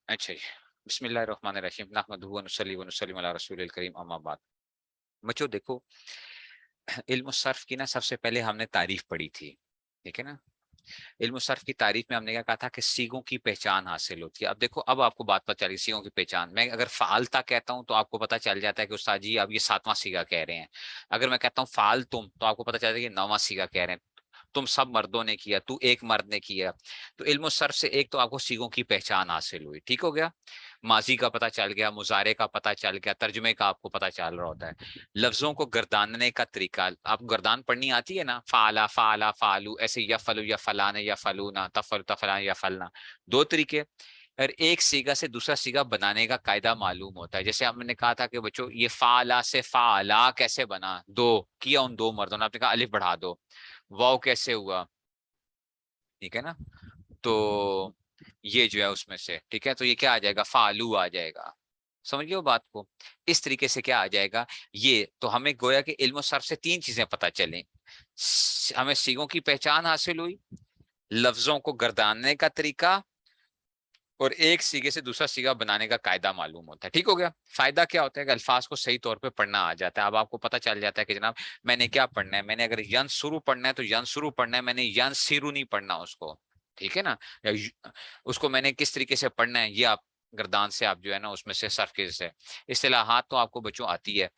اچھا جی، بسم اللہ الرحمن الرحیم، نحمدہ و نصلی و نسلم علی رسول الکریم، اما بعد۔ بچوں دیکھو، علم الصرف کی نا سب سے پہلے ہم نے تعریف پڑھی تھی، ٹھیک ہے نا۔ علم الصرف کی تعریف میں ہم نے کیا کہا تھا کہ سیغوں کی پہچان حاصل ہوتی ہے۔ اب دیکھو، اب آپ کو بات پتہ چلی سیغوں کی پہچان۔ میں اگر فعلتا کہتا ہوں تو آپ کو پتہ چل جاتا ہے کہ استاد جی اب یہ 7واں سیغہ کہہ رہے ہیں۔ اگر میں کہتا ہوں فعلتم تو آپ کو پتہ چلتا ہے کہ 9واں سیغہ کہہ رہے ہیں۔ تم سب مردوں نے کیا، تو ایک مرد نے کیا۔ تو علم الصرف سے ایک تو آپ کو سیغوں کی پہچان حاصل ہوئی، ٹھیک ہو گیا۔ ماضی کا پتہ چل گیا، مضارع کا پتہ چل گیا، ترجمے کا آپ کو پتہ چل رہا ہوتا ہے۔ لفظوں کو گرداننے کا طریقہ، آپ کو گردان پڑھنی آتی ہے نا، فعلا فعلا فعلو، ایسے یفعلو یفعلان یفعلونا تفعل تفعلان یفعلنا، دو طریقے۔ اور ایک سیگا سے دوسرا سیگا بنانے کا قاعدہ معلوم ہوتا ہے۔ جیسے ہم نے کہا تھا کہ بچوں یہ فعلا سے فعلا کیسے بنا، دو کیا ان دو مردوں نے، آپ نے کہا الف بڑھا دو۔ واو کیسے ہوا، ٹھیک ہے نا۔ تو یہ جو ہے اس میں سے، ٹھیک ہے، تو یہ کیا آ جائے گا، فعلو آ جائے گا۔ سمجھیے بات کو، اس طریقے سے کیا آ جائے گا یہ۔ تو ہمیں گویا کہ علم و صرف سے تین چیزیں پتہ چلیں، ہمیں سیغوں کی پہچان حاصل ہوئی، لفظوں کو گرداننے کا طریقہ، اور ایک سیگے سے دوسرا سیگا بنانے کا قاعدہ معلوم ہوتا ہے، ٹھیک ہو گیا۔ فائدہ کیا ہوتا ہے کہ الفاظ کو صحیح طور پہ پڑھنا آ جاتا ہے۔ اب آپ کو پتہ چل جاتا ہے کہ جناب میں نے کیا پڑھنا ہے، میں نے اگر ین شروع پڑھنا ہے تو ین شروع پڑھنا ہے، میں نے ین سیرو نہیں پڑھنا اس کو، ٹھیک ہے نا۔ اس کو میں نے کس طریقے سے پڑھنا ہے، یہ آپ گردان سے آپ جو ہے نا اس میں سے صرف کے سے اصطلاحات تو آپ کو بچوں آتی ہے۔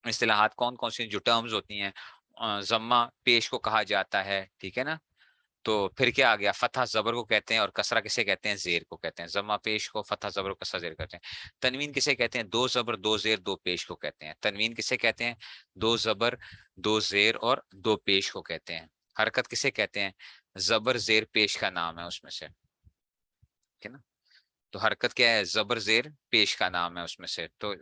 اصطلاحات کون کون سی جو ٹرمز ہوتی ہیں، ضمہ پیش کو کہا جاتا ہے، ٹھیک ہے نا۔ تو پھر کیا آ گیا، فتح زبر کو کہتے ہیں، اور کسرہ کسے کہتے ہیں، زیر کو کہتے ہیں۔ ضمہ پیش کو فتح زبر کو کسرہ زیر کہتے ہیں۔ تنوین کسے کہتے ہیں، دو زبر دو زیر دو پیش کو کہتے ہیں۔ تنوین کسے کہتے ہیں، دو زبر دو زیر اور دو پیش کو کہتے ہیں۔ حرکت کسے کہتے ہیں، زبر زیر پیش کا نام ہے اس میں سے، ٹھیک ہے نا۔ تو حرکت کیا ہے، زبر زیر پیش کا نام ہے اس میں سے۔ تو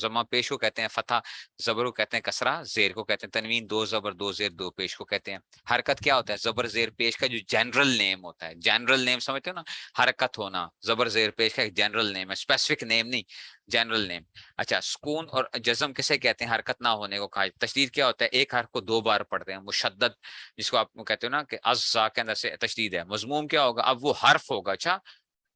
ضمہ پیش کو کہتے ہیں، فتح زبر کو کہتے ہیں، کسرہ زیر کو کہتے ہیں۔ تنوین دو زبر دو زیر دو پیش کو کہتے ہیں۔ حرکت کیا ہوتا ہے، زبر زیر پیش کا جو جنرل نیم ہوتا ہے، جنرل نیم سمجھتے ہو نا، حرکت ہونا زبر زیر پیش کا ایک جنرل نیم ہے، اسپیسیفک نیم نہیں، جنرل نیم۔ اچھا، سکون اور جزم کسے کہتے ہیں، حرکت نہ ہونے کو کہا۔ تشدید کیا ہوتا ہے، ایک حرف کو دو بار پڑھتے ہیں، مشدد جس کو آپ کہتے ہو نا کہ ازا کے اندر سے تشدید ہے۔ مضموم کیا ہوگا، اب وہ حرف ہوگا، اچھا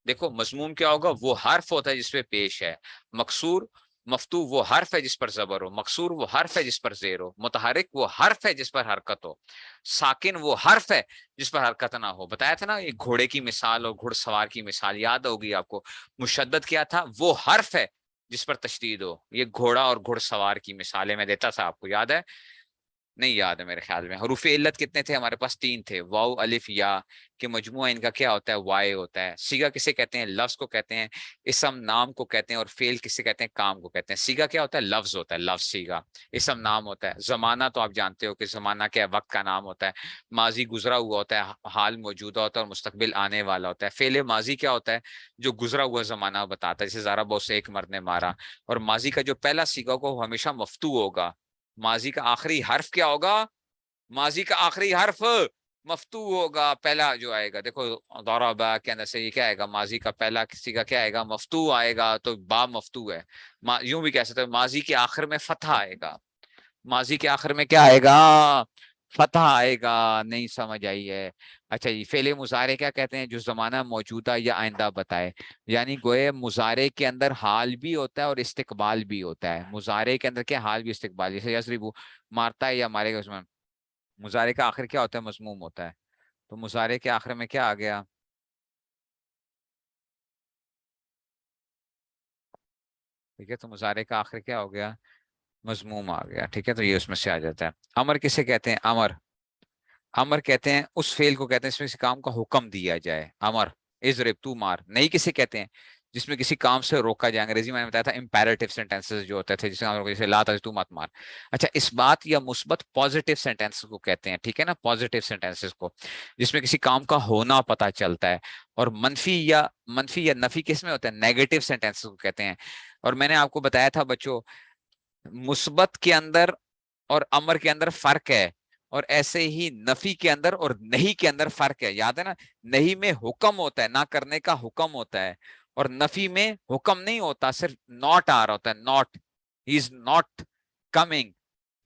دیکھو مضموم کیا ہوگا، وہ حرف ہوتا ہے جس پہ پیش ہے۔ مکسور مفتو وہ حرف ہے جس پر زبر ہو، مکسور وہ حرف ہے جس پر زیر ہو، متحرک وہ حرف ہے جس پر حرکت ہو، ساکن وہ حرف ہے جس پر حرکت نہ ہو۔ بتایا تھا نا یہ گھوڑے کی مثال اور گھڑ سوار کی مثال، یاد ہوگی آپ کو۔ مشدد کیا تھا، وہ حرف ہے جس پر تشدید ہو۔ یہ گھوڑا اور گھڑ سوار کی مثالیں میں دیتا تھا، آپ کو یاد ہے؟ نہیں یاد ہے میرے خیال میں۔ حروف علت کتنے تھے ہمارے پاس، تین تھے، واو الف یا، کہ مجموعہ ان کا کیا ہوتا ہے، وائے ہوتا ہے۔ سیگا کسے کہتے ہیں، لفظ کو کہتے ہیں، اسم نام کو کہتے ہیں، اور فعل کسے کہتے ہیں، کام کو کہتے ہیں۔ سیگا کیا ہوتا ہے، لفظ ہوتا ہے، لفظ سیگا۔ اسم نام ہوتا ہے۔ زمانہ تو آپ جانتے ہو کہ زمانہ کیا ہے، وقت کا نام ہوتا ہے۔ ماضی گزرا ہوا ہوتا ہے، حال موجودہ ہوتا ہے، اور مستقبل آنے والا ہوتا ہے۔ فعل ماضی کیا ہوتا ہے، جو گزرا ہوا زمانہ بتاتا ہے، جیسے زارا بہت سے ایک مرد نے مارا۔ اور ماضی کا جو پہلا سیگا ہوگا وہ ہمیشہ مفتو ہوگا۔ ماضی کا آخری حرف کیا ہوگا، ماضی کا آخری حرف مفتو ہوگا، پہلا جو آئے گا۔ دیکھو ضربا کے اندر سے یہ کیا آئے گا، ماضی کا پہلا کسی کا کیا آئے گا، مفتو آئے گا، تو با مفتو ہے۔ یوں بھی کہہ سکتے ہیں ماضی کے آخر میں فتح آئے گا، ماضی کے آخر میں کیا آئے گا، فتح آئے گا۔ نہیں سمجھ آئی ہے؟ اچھا جی، فعل مضارع کیا کہتے ہیں، جو زمانہ موجودہ یا آئندہ بتائے، یعنی گوئے مضارع کے اندر حال بھی ہوتا ہے اور استقبال بھی ہوتا ہے۔ مضارع کے اندر کیا حال بھی استقبال، جیسے یضربو مارتا ہے یا مارے گا، اس میں مضارع کا آخر کیا ہوتا ہے، مضموم ہوتا ہے۔ تو مضارع کے آخر میں کیا آ گیا، ٹھیک ہے، تو مضارع کا آخر کیا ہو گیا، مضموم آ گیا، ٹھیک ہے، تو یہ اس میں سے آ جاتا ہے۔ امر کسے کہتے ہیں، امر، امر کہتے ہیں اس فعل کو کہتے ہیں جس میں کسی کام کا حکم دیا جائے۔ امر اضرب تو مار، نہیں کسے کہتے ہیں، جس میں کسی کام سے روکا جائے۔ انگریزی میں نے بتایا تھا امپیریٹو سینٹینسز جو ہوتے تھے، جسے لا تو مت مار۔ اچھا، اس بات یا مثبت پازیٹیو سینٹینس کو کہتے ہیں، ٹھیک ہے نا، پازیٹیو سینٹینسز کو، جس میں کسی کام کا ہونا پتہ چلتا ہے۔ اور منفی یا نفی کس میں ہوتا ہے، نیگیٹو سینٹینسز کو کہتے ہیں۔ اور میں نے آپ کو بتایا تھا بچوں، مثبت کے اندر اور امر کے اندر فرق ہے، اور ایسے ہی نفی کے اندر اور نہیں کے اندر فرق ہے، یاد ہے نا۔ نہیں میں حکم ہوتا ہے، نہ کرنے کا حکم ہوتا ہے، اور نفی میں حکم نہیں ہوتا، صرف ناٹ آ رہا ہوتا ہے، not, he is not coming,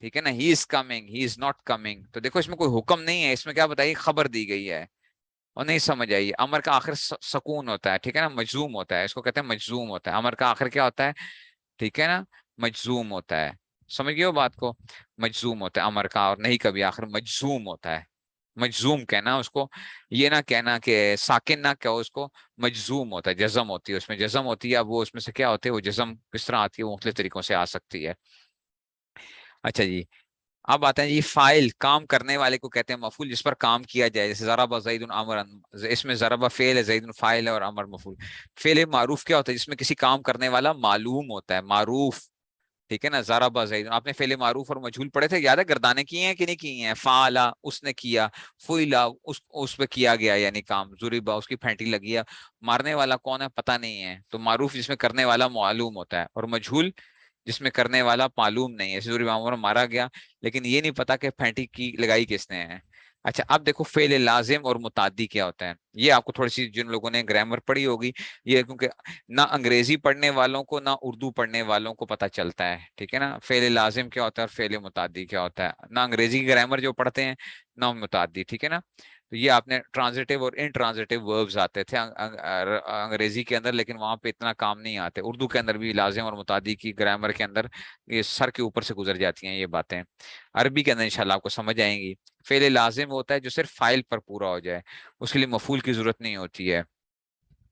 ٹھیک ہے نا، he is coming, he is not coming. تو دیکھو اس میں کوئی حکم نہیں ہے، اس میں کیا بتائیے، خبر دی گئی ہے۔ اور نہیں سمجھ آئیے، امر کا آخر سکون ہوتا ہے، ٹھیک ہے نا، مجزوم ہوتا ہے، اس کو کہتے ہیں مجزوم ہوتا ہے، امر کا آخر کیا ہوتا ہے، ٹھیک ہے نا، مجزوم ہوتا ہے، سمجھ گئے ہو بات کو، مجزوم ہوتا ہے امر کا، اور نہیں کبھی آخر مجزوم ہوتا ہے، مجزوم کہنا اس کو، یہ نہ کہنا کہ ساکن نہ کہو اس کو، مجزوم ہوتا ہے، جزم ہوتی ہے اس میں، جزم ہوتی ہے، اب وہ اس میں سے کیا ہوتے ہے، وہ جزم کس طرح آتی ہے، وہ مختلف طریقوں سے آ سکتی ہے۔ اچھا جی، اب آتے ہیں یہ فائل، کام کرنے والے کو کہتے ہیں مفعول، جس پر کام کیا جائے، جیسے ضرب زید امرا، اس میں ضرب فعل ہے، زید فاعل ہے، اور امر مفعول۔ فعل معروف کیا ہوتا ہے، جس میں کسی کام کرنے والا معلوم ہوتا ہے، معروف، ٹھیک ہے نا، ضرب زید، آپ نے فعل معروف اور مجہول پڑھے تھے، یاد ہے، گردانے کیے ہیں کہ نہیں کیے ہیں، فعلا اس نے کیا، فعلا اس پہ کیا گیا یعنی کام، ضربا اس کی پھینٹی لگی ہے، مارنے والا کون ہے پتہ نہیں ہے، تو معروف جس میں کرنے والا معلوم ہوتا ہے، اور مجہول جس میں کرنے والا معلوم نہیں ہے، ضروری معمور مارا گیا لیکن یہ نہیں پتا کہ پھینٹی کی لگائی کس نے ہے۔ اچھا اب دیکھو فعل لازم اور متعدی کیا ہوتا ہے، یہ آپ کو تھوڑی سی جن لوگوں نے گرامر پڑھی ہوگی، یہ کیونکہ نہ انگریزی پڑھنے والوں کو نہ اردو پڑھنے والوں کو پتہ چلتا ہے، ٹھیک ہے نا، فعل لازم کیا ہوتا ہے اور فعل متعدی کیا ہوتا ہے، نہ انگریزی کی گرامر جو پڑھتے ہیں نہ متعدی، ٹھیک ہے نا، تو یہ آپ نے ٹرانزٹیو اور انٹرانزٹیو وربز آتے تھے انگریزی کے اندر، لیکن وہاں پہ اتنا کام نہیں آتے، اردو کے اندر بھی لازم اور متعدی کی گرامر کے اندر یہ سر کے اوپر سے گزر جاتی ہیں یہ باتیں، عربی کے اندر انشاءاللہ آپ کو سمجھ آئیں گی۔ فعل لازم ہوتا ہے جو صرف فاعل پر پورا ہو جائے، اس کے لیے مفعول کی ضرورت نہیں ہوتی ہے،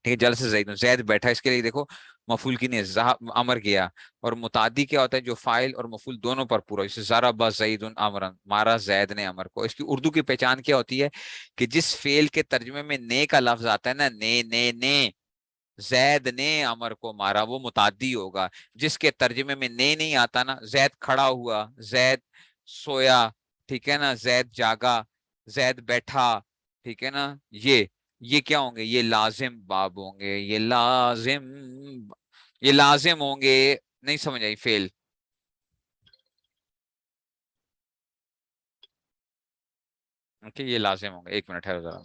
ٹھیک ہے، جلد سے زید، زید بیٹھا، اس کے لیے دیکھو مفعول کی نہیں، امر گیا، اور متعدی کیا ہوتا ہے جو فاعل اور مفعول دونوں پر پورا، جیسے ضرب زید امرا، مارا زید نے امر کو، اس کی اردو کی پہچان کیا ہوتی ہے کہ جس فعل کے ترجمے میں نے کا لفظ آتا ہے نا، نے زید نے امر کو مارا، وہ متعدی ہوگا، جس کے ترجمے میں نے نہیں آتا نا، زید کھڑا ہوا، زید سویا، ٹھیک ہے نا، زید جاگا، زید بیٹھا، ٹھیک ہے نا، یہ کیا ہوں گے، یہ لازم باب ہوں گے، یہ لازم ہوں گے، نہیں سمجھ آئی فعل، اوکے، یہ لازم ہوں گے، ایک منٹ ہے ذرا،